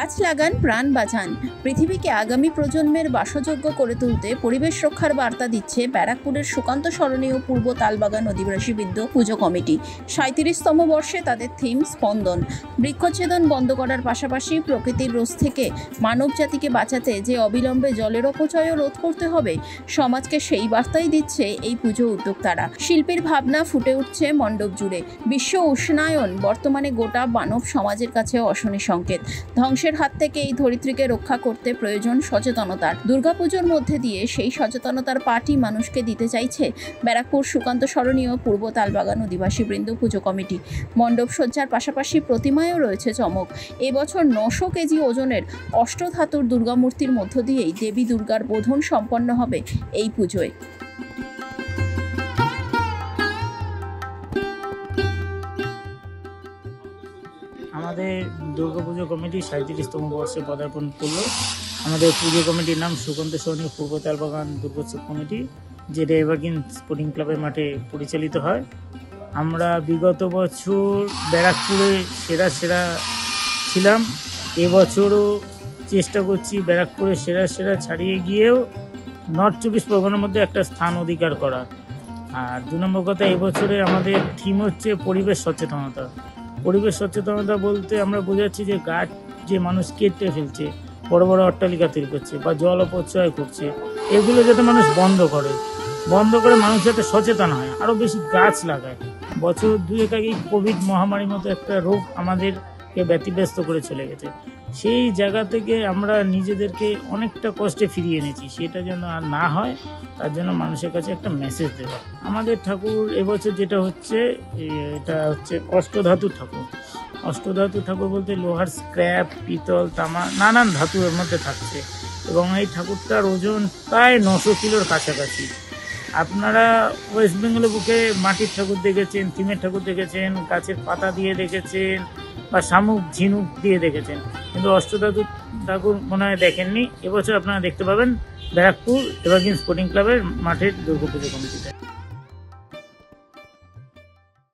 গাছ লাগান, প্রাণ বাঁচান। পৃথিবীকে আগামী প্রজন্মের বাসযোগ্য করে তুলতে পরিবেশ রক্ষার বার্তা দিচ্ছে ব্যারাকপুরের সুকান্ত স্মরণীয় পূর্ব তালবাগান অধিবাসীবৃন্দ পুজো কমিটি। 37তম বর্ষে তাদের থিম স্পন্দন। বৃক্ষচ্ছেদন বন্ধ করার পাশাপাশি প্রকৃতির রোষ থেকে মানব জাতিকে বাঁচাতে যে অবিলম্বে জলের অপচয়ও রোধ করতে হবে, সমাজকে সেই বার্তাই দিচ্ছে এই পুজো উদ্যোক্তারা। শিল্পীর ভাবনা ফুটে উঠছে মণ্ডপ জুড়ে। বিশ্ব উষ্ণায়ন বর্তমানে গোটা মানব সমাজের কাছে অশনি সংকেত। ধ্বংসের হাত থেকে এই ধরিত্রীকে রক্ষা করতে প্রয়োজন সচেতনতার। দুর্গাপুজোর মধ্যে দিয়ে সেই সচেতনতার পাঠই মানুষকে দিতে চাইছে ব্যারাকপুর সুকান্ত স্মরণীয় পূর্ব তালবাগান অধিবাসীবৃন্দ পুজো কমিটি। মণ্ডপ সজ্জার পাশাপাশি প্রতিমায়ও রয়েছে চমক। এবছর 900 কেজি ওজনের অষ্টধাতুর দুর্গামূর্তির মধ্য দিয়েই দেবী দুর্গার বোধন সম্পন্ন হবে এই পুজোয়। আমাদের দুর্গাপুজো কমিটি 37তম বর্ষে পদার্পণ করলো। আমাদের পুজো কমিটির নাম সুকান্ত স্মরণীয় পূর্ব তালবাগান দুর্গোৎসব কমিটি, যেটা এভারগ্রিন স্পোর্টিং ক্লাবের মাঠে পরিচালিত হয়। আমরা বিগত বছর ব্যারাকপুরে সেরা ছিলাম। এবছরও চেষ্টা করছি ব্যারাকপুরে সেরা ছাড়িয়ে গিয়েও নর্থ 24 পরগনার মধ্যে একটা স্থান অধিকার করা। আর 2 নম্বর কথা, এবছরে আমাদের থিম হচ্ছে পরিবেশ সচেতনতা। পরিবেশ সচেতনতা বলতে আমরা বোঝাচ্ছি যে গাছ যে মানুষ কেটে ফেলছে, বড় বড় অট্টালিকা তৈরি করছে বা জল অপচয় করছে, এগুলো যাতে মানুষ বন্ধ করে মানুষ যাতে সচেতন হয়, আরও বেশি গাছ লাগায়। বছর 2 আগেই কোভিড মহামারীর মতো একটা রোগ আমাদেরকে ব্যতিব্যস্ত করে চলে গেছে। সেই জায়গা থেকে আমরা নিজেদেরকে অনেকটা কষ্টে ফিরিয়ে এনেছি। সেটা যেন আর না হয়, তার জন্য মানুষের কাছে একটা মেসেজ দেওয়া। আমাদের ঠাকুর এবছর যেটা হচ্ছে, এটা হচ্ছে অষ্টধাতুর ঠাকুর। অষ্টধাতুর ঠাকুর বলতে লোহার স্ক্র্যাপ, পিতল, তামা, নানান ধাতু এর মধ্যে থাকছে এবং এই ঠাকুরটার ওজন প্রায় 900 কিলোর কাছাকাছি। আপনারা ওয়েস্ট বেঙ্গলের বুকে মাটির ঠাকুর দেখেছেন, থিমের ঠাকুর দেখেছেন, গাছের পাতা দিয়ে দেখেছেন বা শামুক ঝিনুক দিয়ে দেখেছেন, কিন্তু অষ্টধাতুর ঠাকুর মনে হয় দেখেননি। এবছর আপনারা দেখতে পাবেন ব্যারাকপুর এভারগ্রিন স্পোর্টিং ক্লাবের মাঠের দুর্গাপুজো কমিটিতে।